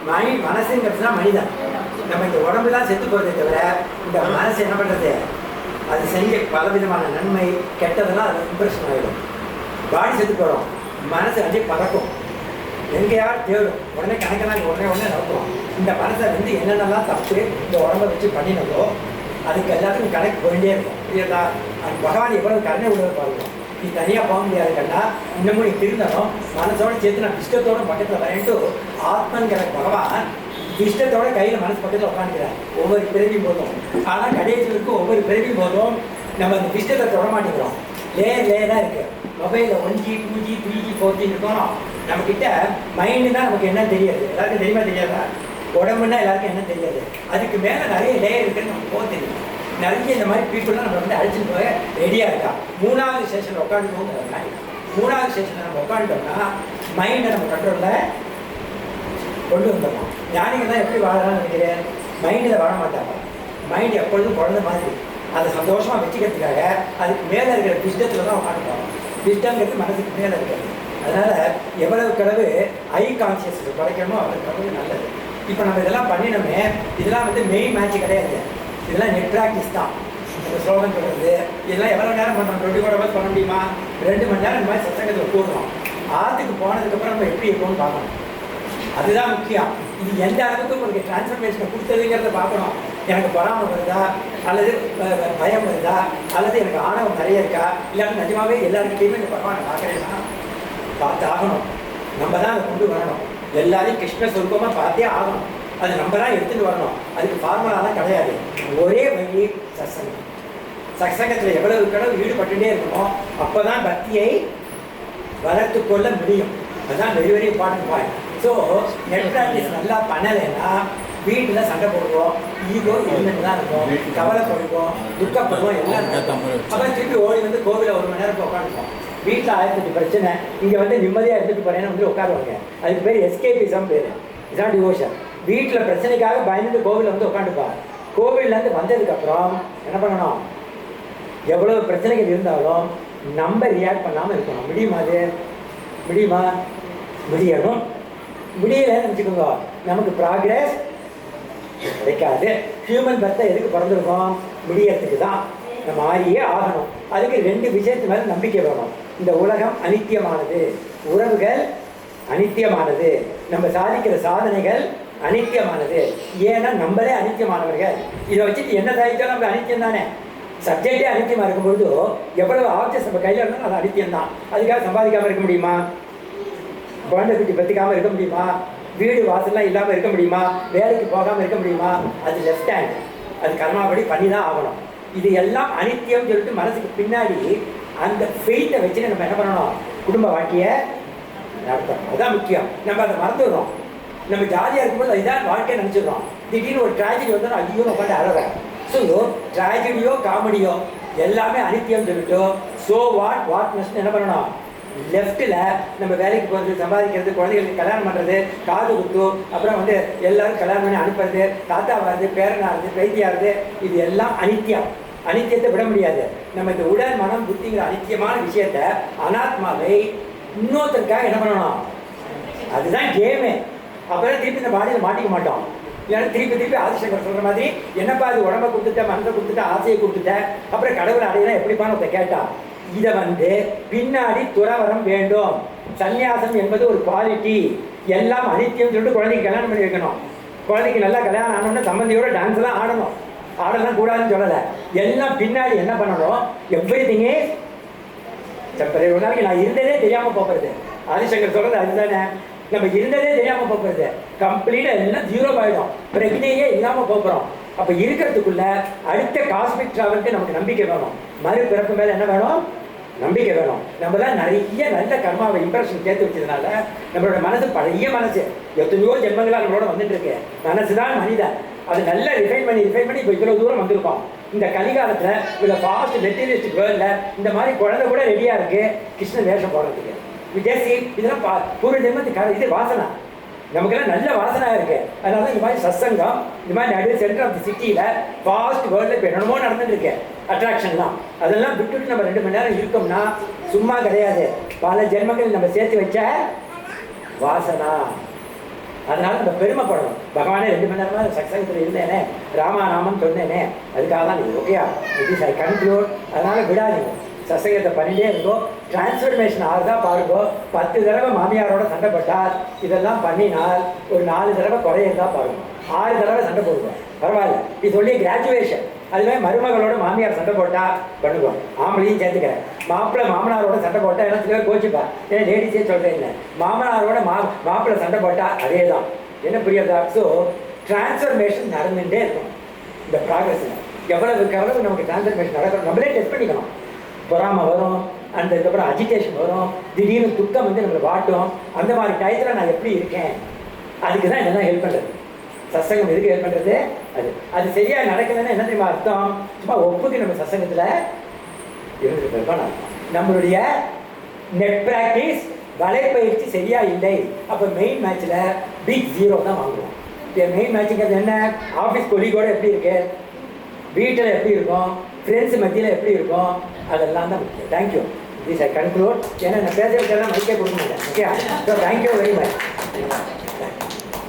மனசுங்கிறது தான் மனிதன். நம்ம இந்த உடம்பு தான் செத்து போகிறதே தவிர இந்த மனசு என்ன பண்ணுறது, அது செஞ்ச பலவிதமான நன்மை கெட்டதெல்லாம் அது இம்ப்ரெஷன் ஆகிடும். பாடி செத்து போகிறோம், மனசு அஞ்சு பறக்கும், எங்கேயாவது தேடும், உடனே கணக்கெல்லாம் உடனே நடக்கும். இந்த மனசை என்னென்னலாம் தப்பு இந்த உடம்பை வச்சு பண்ணினதோ அதுக்கு எல்லாத்துக்கும் கணக்கு போயிட்டே இருக்கும். இல்லையா, அது பகவான் எவ்வளவு கருணை உள்ள பாருங்க. நீ தனியாக போக முடியாது கண்டா, இன்னமும் நீ திருந்தணும், மனசோட சேர்த்து நான் இஷ்டத்தோட பக்கத்தில் வரேன்ட்டு ஆத்மங்கிற பகவான் இஷ்டத்தோட கையில் மனசு பக்கத்தில் உட்காந்துக்கிறார் ஒவ்வொரு பிறவியும் போதும். ஆனால் கடைசிக்கு ஒவ்வொரு பிறவியும் போதும் நம்ம அந்த இஷ்டத்தை தொட மாட்டேங்கிறோம். லேயராக இருக்குது. மொபைலில் 1G 2G 3G 4G இருக்கணும். நம்மக்கிட்ட மைண்டு தான் நமக்கு என்ன தெரியாது. எல்லாருக்கும் தெரியுமா தெரியாதா? உடம்புன்னா எல்லாருக்கும் என்ன தெரியாது. அதுக்கு மேலே நிறைய லேயர் இருக்குன்னு நமக்கு போக தெரியும். நிறைய இந்த மாதிரி பீப்புளெலாம் நம்ம அழைச்சிட்டு போக ரெடியாக இருக்கா. 3வது ஸ்டேஷனில் உட்காந்துக்கோங்கிற மாதிரி. 3வது ஸ்டேஷனில் நம்ம உட்காந்துட்டோம்னா மைண்டை நம்ம கண்ட்ரோலில் கொண்டு வந்துடணும். ஞானிகள் தான் எப்படி வாழலாம்னு நினைக்கிறேன், மைண்டில் வாழ மாட்டாங்க. மைண்டு எப்பொழுதும் குழந்த மாதிரி அதை சந்தோஷமாக வச்சுக்கிறதுக்காக அதுக்கு மேலே இருக்கிற விஸ்டத்தில் தான் உட்காந்துப்பாங்க. விஸ்டம்ங்கிறது மனசுக்கு மேலே இருக்கிறது. அதனால் எவ்வளவு கடவு ஐ கான்சியஸ் குறைக்கணுமோ அவ்வளவு கடவு நல்லது. இப்போ நம்ம இதெல்லாம் பண்ணினோமே, இதெல்லாம் மெயின் மேட்ச் கிடையாது, இதெல்லாம் நெட் ப்ராக்டிஸ் தான். இந்த ஸ்லோகன் சொல்கிறது இதெல்லாம் எவ்வளோ நேரம் பண்ணுறோம், 24 hours பண்ண முடியுமா? 2 மணி நேரம் இந்த மாதிரி சத்சங்கத்தில் கூடுறோம். ஆற்றுக்கு போனதுக்கப்புறம் நம்ம எப்படி இருக்கோம்னு பார்க்கணும், அதுதான் முக்கியம். இது எந்த அளவுக்கு உங்களுக்கு டிரான்ஸ்ஃபர்மேஷனை கொடுத்ததுங்கிறத பார்க்கணும். எனக்கு பொறாமை வருதா, அல்லது பயம் வருதா, அல்லது எனக்கு ஆணவம் நிறைய இருக்கா, இல்லாமல் நிஜமாவே எல்லாருக்கிட்டையுமே இந்த பகவானை பார்க்குறேன்னா பார்த்து ஆகணும். நம்ம தான் அதை கொண்டு வரணும். எல்லாரையும் கிருஷ்ண சொருப்பமாக பார்த்தே ஆகணும். அது நம்ம தான் எடுத்துகிட்டு வரணும். அதுக்கு ஃபார்முலாலாம் கிடையாது. ஒரே வழி சத்சங்கம். சத்சங்கத்தில் எவ்வளவு கடவுள் ஈடுபட்டுட்டே இருக்கணும், அப்போ தான் பக்தியை வளர்த்து கொள்ள முடியும். அதுதான் very very important point. So net practice நல்லா பண்ணலைன்னா வீட்டில் சண்டை போடுவோம், ஈகோ இருந்துட்டு தான் இருக்கும், கவலைப்படுவோம், துக்கப்படுவோம், எல்லாம் அப்புறம் திருப்பி ஓடி கோவிலில் 1 மணி நேரம் உட்காந்துப்போம். வீட்டில் 1008 பிரச்சனை, இங்கே நிம்மதியாக இருந்துட்டு போகிறேன்னு உட்காருவாங்க. அதுக்கு பேர் எஸ்கேபிசம் பேர், இதான் டிவோஷன். வீட்டில் பிரச்சனைக்காக பயந்துட்டு கோவிலில் உட்காந்துப்பாங்க. கோவிலேருந்து வந்ததுக்கப்புறம் என்ன பண்ணணும், எவ்வளோ பிரச்சனைகள் இருந்தாலும் நம்ம ரியாக்ட் பண்ணாமல் இருக்கணும். முடியுமா? அது முடியுமா? முடியணும். முடியலன்னு வச்சுக்கோங்க, நமக்கு ப்ராக்ரஸ் கிடைக்காது. ஹியூமன் பர்த்தை எதுக்கு பிறந்திருக்கோம்? முடியறதுக்கு தான். நம்ம மாறியே ஆகணும். அதுக்கு 2 விஷயத்து மேலே நம்பிக்கை வேணும். இந்த உலகம் அனித்தியமானது, உறவுகள் அனித்தியமானது, நம்ம சாதிக்கிற சாதனைகள் அனித்தியமானது. ஏன்னா நம்மளே அனித்தியமானவர்கள். இதை வச்சுட்டு என்ன சாதிச்சாலும் நம்ம அனித்தியம் தானே. சப்ஜெக்டே அனித்தியமாக இருக்கும்பொழுது எவ்வளவு ஆப்ஜெக்ட்ஸ் நம்ம கையில் இருந்தாலும் அது அனித்தியம் தான். அதுக்காக சம்பாதிக்காமல் இருக்க முடியுமா? குழந்தை குட்டி பற்றிக்காமல் இருக்க முடியுமா? வீடு வாசல்லாம் இல்லாமல் இருக்க முடியுமா? வேலைக்கு போகாமல் இருக்க முடியுமா? அது லெஃப்ட் ஹேண்ட், அது கர்மாபடி பண்ணி தான் ஆகணும். இது எல்லாம் அனித்தியம் சொல்லிட்டு மனசுக்கு பின்னாடி அந்த ஃபெய்த்தை வச்சுட்டு நம்ம என்ன பண்ணணும், குடும்ப வாழ்க்கையை நடத்தணும். அதுதான் முக்கியம். நம்ம அதை மறந்துடுறோம். நம்ம ஜாலியாக இருக்கும்போது அதுதான் வாழ்க்கையை நினச்சிடுறோம். திடீர்னு ஒரு ட்ராஜடி வந்தாலும் ஐயோ உட்காந்து அழகா. ஸோ ட்ராஜடியோ காமெடியோ எல்லாமே அனித்தியம் சொல்லிட்டு ஸோ வாட் மஸ்ட் என்ன பண்ணணும், லெஃப்ட்டில் நம்ம வேலைக்கு போகிறது, சம்பாதிக்கிறது, குழந்தைகளுக்கு கல்யாணம் பண்ணுறது, காது குத்து, அப்புறம் எல்லாரும் கல்யாணம் பண்ணி அனுப்புறது, தாத்தா வர்றது, பேரனாகிறது, பேத்தியாகிறது, இது எல்லாம் அனித்தியம். அனித்தியத்தை விட முடியாது. நம்ம இந்த உடல் மனம் புத்திங்கிற அனித்தியமான விஷயத்த, அனாத்மாவை இன்னொருத்தருக்காக என்ன பண்ணணும், அதுதான் கேமே. அப்புறம் திருப்பி இந்த பாடியில் மாட்டிக்க மாட்டோம். இல்லைன்னா திருப்பி ஆதிசங்கர் சொல்கிற மாதிரி என்னப்பா அது உடம்பை கொடுத்துட்டேன், மனதை கொடுத்துட்டேன், ஆசையை கொடுத்துட்டேன், அப்புறம் கடவுளை அடையலாம் எப்படிப்பான்னு ஒருத்த கேட்டான். இதை பின்னாடி துறவரம் வேண்டும். சந்நியாசம் என்பது ஒரு குவாலிட்டி. எல்லாம் அனித்தியம் சொல்லிட்டு குழந்தைக்கு கல்யாணம் பண்ணி வைக்கணும். குழந்தைக்கு நல்லா கல்யாணம் ஆனோம்னா சம்பந்தியோட டான்ஸ்லாம் ஆடலாம் கூடாதுன்னு சொல்லலை. எல்லாம் பின்னாடி என்ன பண்ணணும், எவ்ரிதிங்கே ஒரு நாளைக்கு நான் இருந்ததே தெரியாமல் போகிறது. ஆதிசங்கர் சொல்கிறது அதுதானே. நம்ம இருந்ததே தெரியாமல் போகிறது, கம்ப்ளீட்டாக எல்லாம் 0 ஆகிடும், பிரச்சனையே இல்லாமல் போகிறோம். அப்போ இருக்கிறதுக்குள்ள அடுத்த காஸ்மிக் ட்ராவலுக்கு நமக்கு நம்பிக்கை வேணும். மறுபிறப்பு மேலே என்ன வேணும், நம்பிக்கை வேணும். நம்ம தான் நிறைய நல்ல கர்மாவை இம்ப்ரெஷன் சேர்த்து வச்சதுனால நம்மளோட மனசு பழைய மனசு எத்தனையோ ஜென்மங்களாக நம்மளோட வந்துட்டு இருக்கு. மனசு தான் மனிதன். அது நல்லா ரிஃபைன் பண்ணி இப்போ இவ்வளோ தூரம் வந்திருக்கோம். இந்த கலிகாலத்தில் இவ்வளோ ஃபாஸ்ட் மெட்டீரியலிஸ்டிக் வேர்ல்டில் இந்த மாதிரி குழந்தை கூட ரெடியாக இருக்குது கிருஷ்ணன் வேஷம் போடுறதுக்கு. விஜயசி இதெல்லாம் பூர்வ ஜென்மத்துக்கு இது வாசனை, நமக்கெல்லாம் நல்ல வாசனாக இருக்குது. அதனால இந்த மாதிரி சத்சங்கம், இந்த மாதிரி நடு சென்டர் ஆஃப் தி சிட்டியில் ஃபாஸ்ட் வேர்ல்டில் இப்போ என்னமோ நடந்துட்டு இருக்கு அட்ராக்ஷன்லாம். அதெல்லாம் விட்டுட்டு நம்ம 2 மணி நேரம் இருக்கோம்னா சும்மா கிடையாது. பல ஜென்மங்கள் நம்ம சேர்த்து வச்ச வாசனா. அதனால நம்ம பெருமைப்படணும். பகவானே 2 மணி நேரமாக சத்சங்கத்தில் இருந்தேனே, ராமாநாமம் சொன்னேனே, அதுக்காக தான் இது. Okay, it is I conclude. அதனால விடாதீங்க, சத்சங்கத்தை பண்ணிட்டே இருக்கோம். டிரான்ஸ்ஃபர்மேஷன் ஆகுதா பாருங்கோ. 10 தடவை மாமியாரோட சண்டை போட்டால், இதெல்லாம் பண்ணினால் ஒரு 4 தடவை குறையதா பாருங்க. 6 தடவை சண்டை போடுவோம், பரவாயில்ல. இது சொல்லி கிராஜுவேஷன். அதுவே மருமகளோட மாமியார் சண்டை போட்டா பண்ணுவோம். ஆம்பளையும் சேர்த்துக்கிறேன். மாப்பிள்ளை மாமனாரோட சண்டை போட்டா என்ன சில கோச்சுப்பா, ஏன் லேடிஸே சொல்றேன் இல்லை, மாமனாரோட மாப்பிள்ளை சண்டை போட்டா அதே தான். என்ன புரியாதா? ஸோ டிரான்ஸ்ஃபர்மேஷன் நடந்துகிட்டே இருக்கும். இந்த ப்ராக்ரஸில் எவ்வளவுக்கு எவ்வளவு நமக்கு டிரான்ஸ்ஃபர்மேஷன் நடக்கணும், நம்மளே டெஸ்ட் பண்ணிக்கணும். பொறாமை வரும், அந்த இதுக்கப்புறம் அஜிடேஷன் வரும், திடீர்னு துக்கம் வந்து நம்மளை வாட்டும். அந்த மாதிரி டயத்தில் நான் எப்படி இருக்கேன், அதுக்கு தான் இதெல்லாம் ஹெல்ப் பண்ணுறது. சத்சங்கம் எதுக்கு ஹெல்ப் பண்ணுறது? அது சரியாக நடக்கலைன்னா என்ன தெரியுமா அர்த்தம்? சும்மா ஒப்புக்கு நம்ம சத்சங்கத்தில் இருந்துட்டு இருக்கோம். நம்மளுடைய நெட் ப்ராக்டிஸ் வலைப்பயிற்சி சரியா இல்லை. அப்போ மெயின் மேட்ச்சில் பிக் 0 தான் வாங்குவோம். மெயின் மேட்சுங்கிறது என்ன? ஆஃபீஸ் கொலிகோட எப்படி இருக்கு, வீட்டில் எப்படி இருக்கும், ஃப்ரெண்ட்ஸ் மத்தியில் எப்படி இருக்கும், அதெல்லாம் தான் முக்கியம். தேங்க்யூ. This I conclude. ஏன்னா நான் பேசுறதுக்கெல்லாம் மைக்கே கொடுக்க மாட்டேன். Okay, so thank you very much.